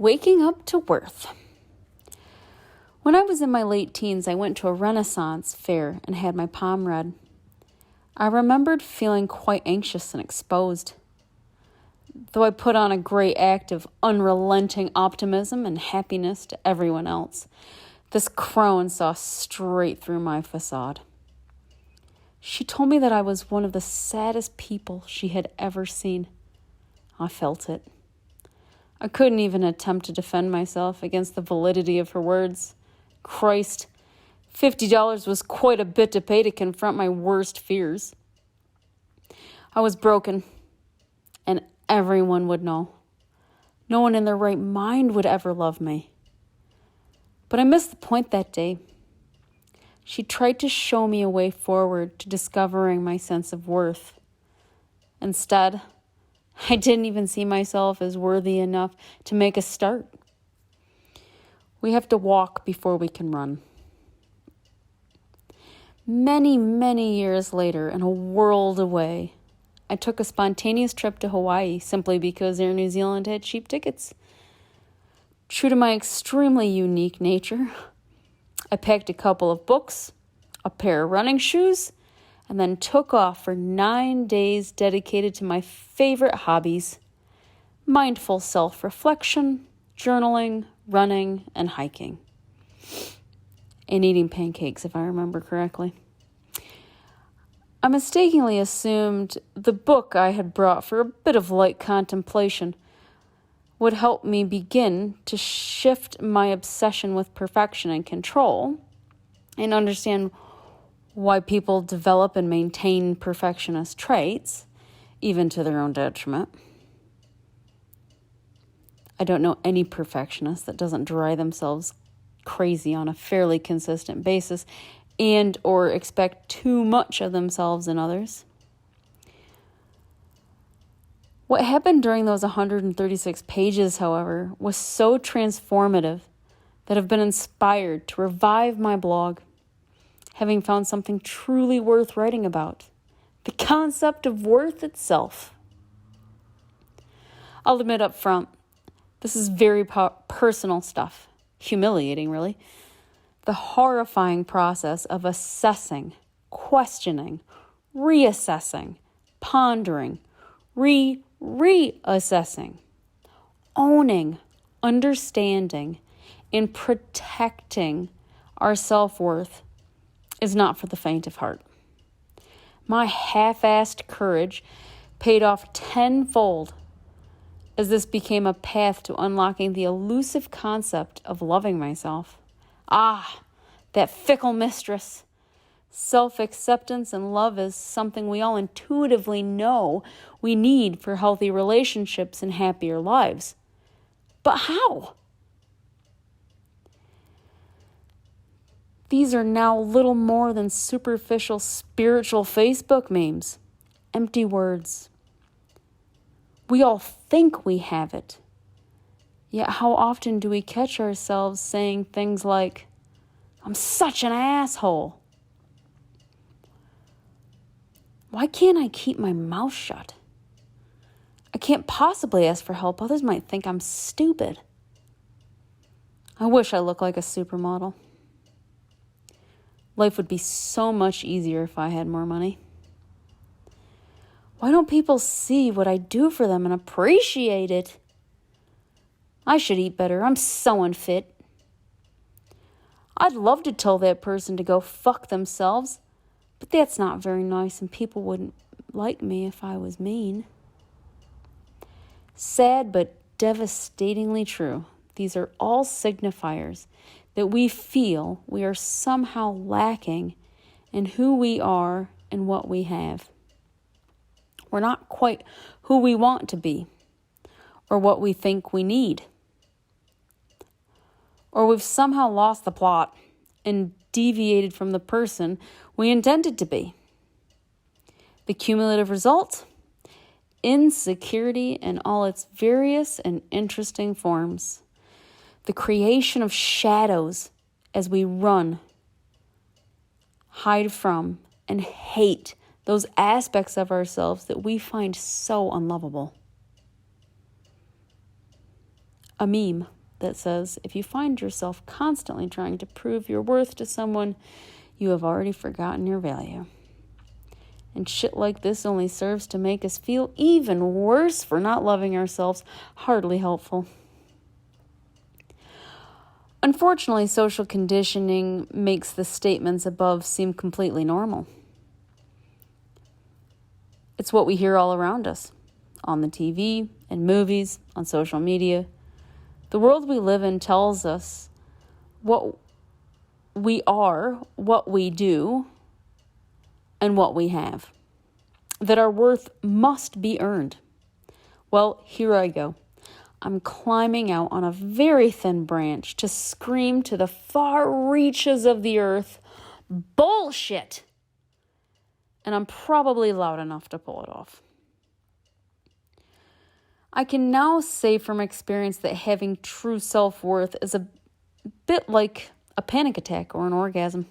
Waking up to worth. When I was in my late teens, I went to a Renaissance fair and had my palm read. I remembered feeling quite anxious and exposed. Though I put on a great act of unrelenting optimism and happiness to everyone else, this crone saw straight through my facade. She told me that I was one of the saddest people she had ever seen. I felt it. I couldn't even attempt to defend myself against the validity of her words. Christ, $50 was quite a bit to pay to confront my worst fears. I was broken, and everyone would know. No one in their right mind would ever love me. But I missed the point that day. She tried to show me a way forward to discovering my sense of worth. Instead, I didn't even see myself as worthy enough to make a start. We have to walk before we can run. Many, many years later, and a world away, I took a spontaneous trip to Hawaii simply because Air New Zealand had cheap tickets. True to my extremely unique nature, I packed a couple of books, a pair of running shoes, and then took off for 9 days dedicated to my favorite hobbies: mindful self-reflection, journaling, running, and hiking. And eating pancakes, if I remember correctly. I mistakenly assumed the book I had brought for a bit of light contemplation would help me begin to shift my obsession with perfection and control and understand why people develop and maintain perfectionist traits, even to their own detriment. I don't know any perfectionist that doesn't drive themselves crazy on a fairly consistent basis and or expect too much of themselves and others. What happened during those 136 pages, however, was so transformative that I've been inspired to revive my blog, having found something truly worth writing about: the concept of worth itself. I'll admit up front, this is very personal stuff, humiliating really. The horrifying process of assessing, questioning, reassessing, pondering, reassessing, owning, understanding, and protecting our self-worth is not for the faint of heart. My half-assed courage paid off tenfold as this became a path to unlocking the elusive concept of loving myself. That fickle mistress. Self-acceptance and love is something we all intuitively know we need for healthy relationships and happier lives. But how? These are now little more than superficial spiritual Facebook memes, empty words. We all think we have it. Yet how often do we catch ourselves saying things like, "I'm such an asshole"? Why can't I keep my mouth shut? I can't possibly ask for help. Others might think I'm stupid. I wish I looked like a supermodel. Life would be so much easier if I had more money. Why don't people see what I do for them and appreciate it? I should eat better. I'm so unfit. I'd love to tell that person to go fuck themselves, but that's not very nice and people wouldn't like me if I was mean. Sad but devastatingly true. These are all signifiers that we feel we are somehow lacking in who we are and what we have. We're not quite who we want to be or what we think we need. Or we've somehow lost the plot and deviated from the person we intended to be. The cumulative result? Insecurity in all its various and interesting forms. The creation of shadows as we run, hide from, and hate those aspects of ourselves that we find so unlovable. a meme that says, if you find yourself constantly trying to prove your worth to someone, you have already forgotten your value. And shit like this only serves to make us feel even worse for not loving ourselves. Hardly helpful. Unfortunately, social conditioning makes the statements above seem completely normal. It's what we hear all around us, on the TV, in movies, on social media. The world we live in tells us what we are, what we do, and what we have. That our worth must be earned. Well, here I go. I'm climbing out on a very thin branch to scream to the far reaches of the earth, bullshit! And I'm probably loud enough to pull it off. I can now say from experience that having true self-worth is a bit like a panic attack or an orgasm.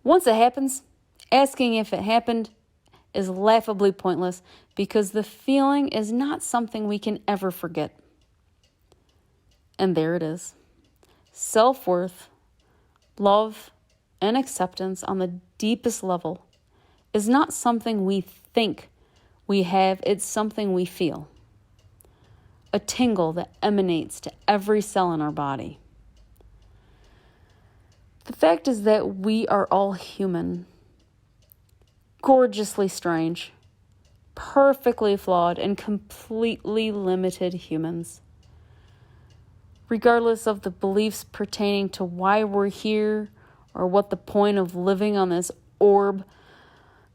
Once it happens, asking if it happened is laughably pointless because the feeling is not something we can ever forget. And there it is. Self-worth, love, and acceptance on the deepest level is not something we think we have, it's something we feel. A tingle that emanates to every cell in our body. The fact is that we are all human, gorgeously strange, perfectly flawed, and completely limited humans. Regardless of the beliefs pertaining to why we're here or what the point of living on this orb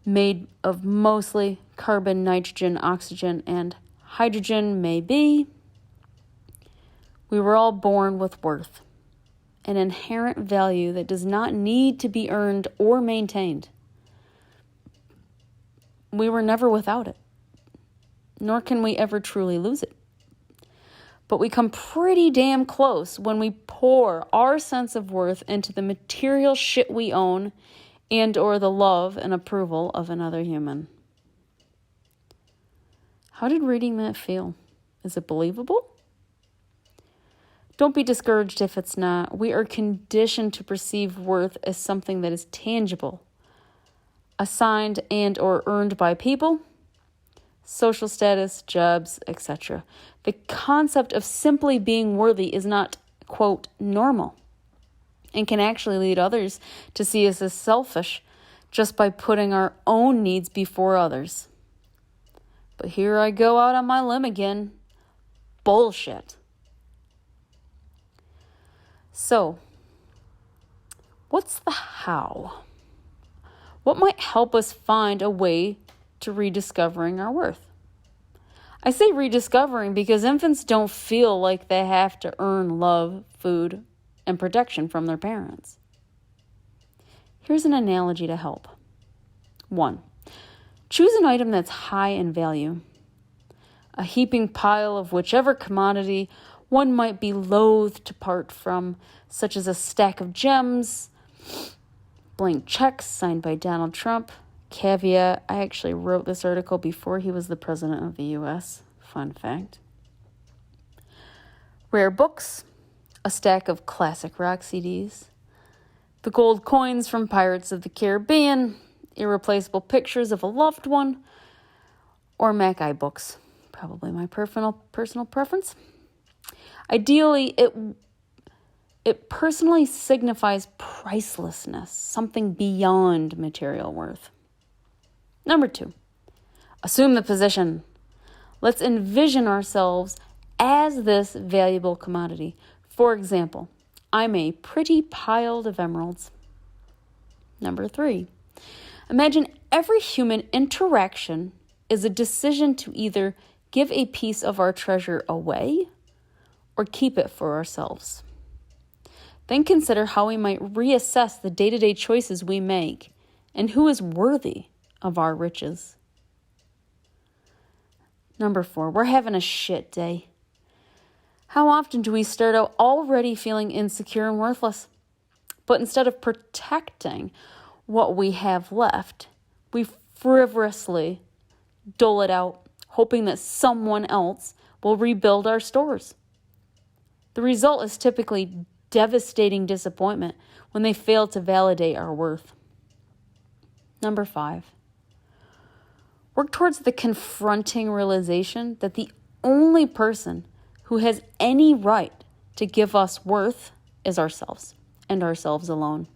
made of mostly carbon, nitrogen, oxygen, and hydrogen may be, we were all born with worth, an inherent value that does not need to be earned or maintained. We were never without it, nor can we ever truly lose it. But we come pretty damn close when we pour our sense of worth into the material shit we own and or the love and approval of another human. How did reading that feel? Is it believable? Don't be discouraged if it's not. We are conditioned to perceive worth as something that is tangible, assigned and or earned by people, social status, jobs, etc. The concept of simply being worthy is not, quote, normal, and can actually lead others to see us as selfish just by putting our own needs before others. But here I go out on my limb again. Bullshit. So, what's the how? What might help us find a way to rediscovering our worth? I say rediscovering because infants don't feel like they have to earn love, food, and protection from their parents. Here's an analogy to help. 1. Choose an item that's high in value. A heaping pile of whichever commodity one might be loath to part from, such as a stack of gems, blank checks signed by Donald Trump. Caveat, I actually wrote this article before he was the president of the U.S. Fun fact. Rare books, a stack of classic rock CDs, the gold coins from Pirates of the Caribbean, irreplaceable pictures of a loved one, or Mackay books. Probably my personal preference. Ideally, it personally signifies pricelessness, something beyond material worth. Number 2, assume the position. Let's envision ourselves as this valuable commodity. For example, I'm a pretty pile of emeralds. Number 3, imagine every human interaction is a decision to either give a piece of our treasure away or keep it for ourselves. Then consider how we might reassess the day-to-day choices we make and who is worthy of our riches. Number 4, we're having a shit day. How often do we start out already feeling insecure and worthless? But instead of protecting what we have left, we frivolously dole it out, hoping that someone else will rebuild our stores. The result is typically devastating disappointment when they fail to validate our worth. Number 5, work towards the confronting realization that the only person who has any right to give us worth is ourselves, and ourselves alone.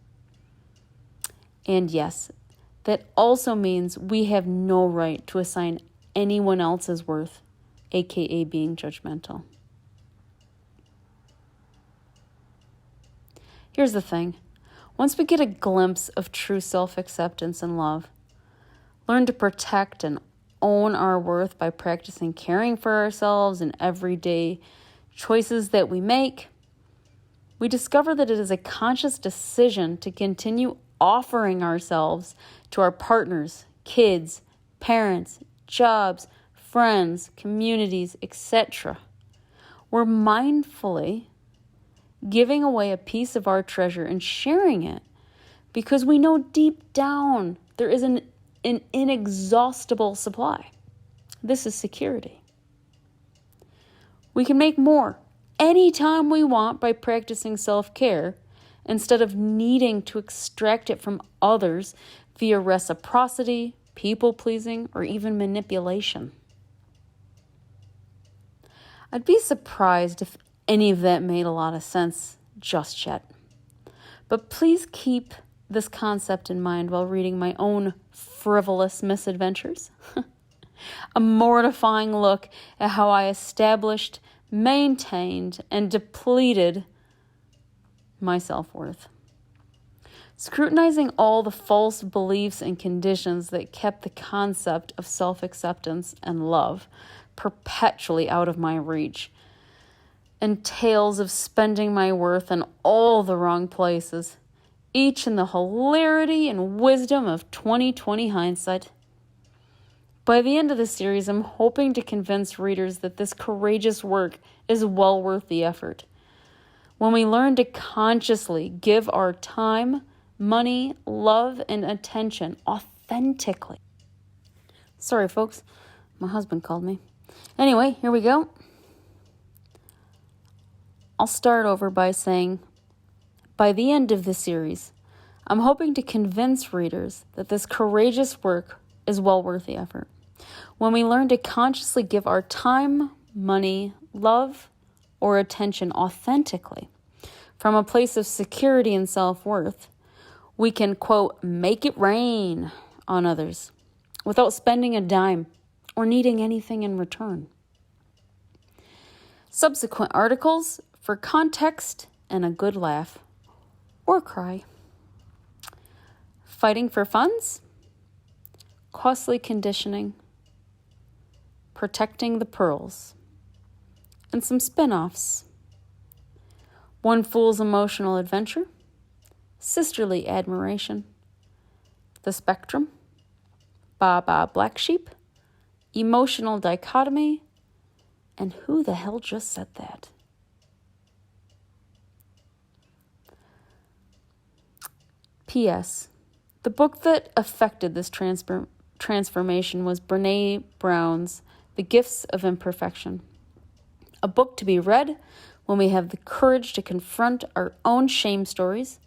And yes, that also means we have no right to assign anyone else's worth, aka being judgmental. Here's the thing. Once we get a glimpse of true self-acceptance and love, learn to protect and own our worth by practicing caring for ourselves in everyday choices that we make, we discover that it is a conscious decision to continue offering ourselves to our partners, kids, parents, jobs, friends, communities, etc. We're mindfully giving away a piece of our treasure and sharing it because we know deep down there is an inexhaustible supply. This is security. We can make more anytime we want by practicing self-care instead of needing to extract it from others via reciprocity, people-pleasing, or even manipulation. I'd be surprised if any of that made a lot of sense just yet. But please keep this concept in mind while reading my own frivolous misadventures. A mortifying look at how I established, maintained, and depleted my self-worth. Scrutinizing all the false beliefs and conditions that kept the concept of self-acceptance and love perpetually out of my reach, and tales of spending my worth in all the wrong places, each in the hilarity and wisdom of 20/20 hindsight. By the end of the series, I'm hoping to convince readers that this courageous work is well worth the effort. When we learn to consciously give our time, money, love, and attention authentically. Sorry, folks. My husband called me. Anyway, here we go. I'll start over by saying, by the end of the series, I'm hoping to convince readers that this courageous work is well worth the effort. When we learn to consciously give our time, money, love, or attention authentically, from a place of security and self-worth, we can, quote, make it rain on others without spending a dime or needing anything in return. Subsequent articles for context and a good laugh or cry. Fighting for funds, costly conditioning, protecting the pearls, and some spin-offs. One Fool's Emotional Adventure, Sisterly Admiration, The Spectrum, Baba Black Sheep, Emotional Dichotomy, and who the hell just said that? P.S. The book that affected this transformation was Brené Brown's The Gifts of Imperfection, a book to be read when we have the courage to confront our own shame stories,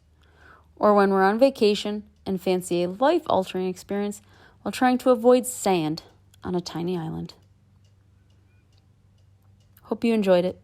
or when we're on vacation and fancy a life-altering experience while trying to avoid sand on a tiny island. Hope you enjoyed it.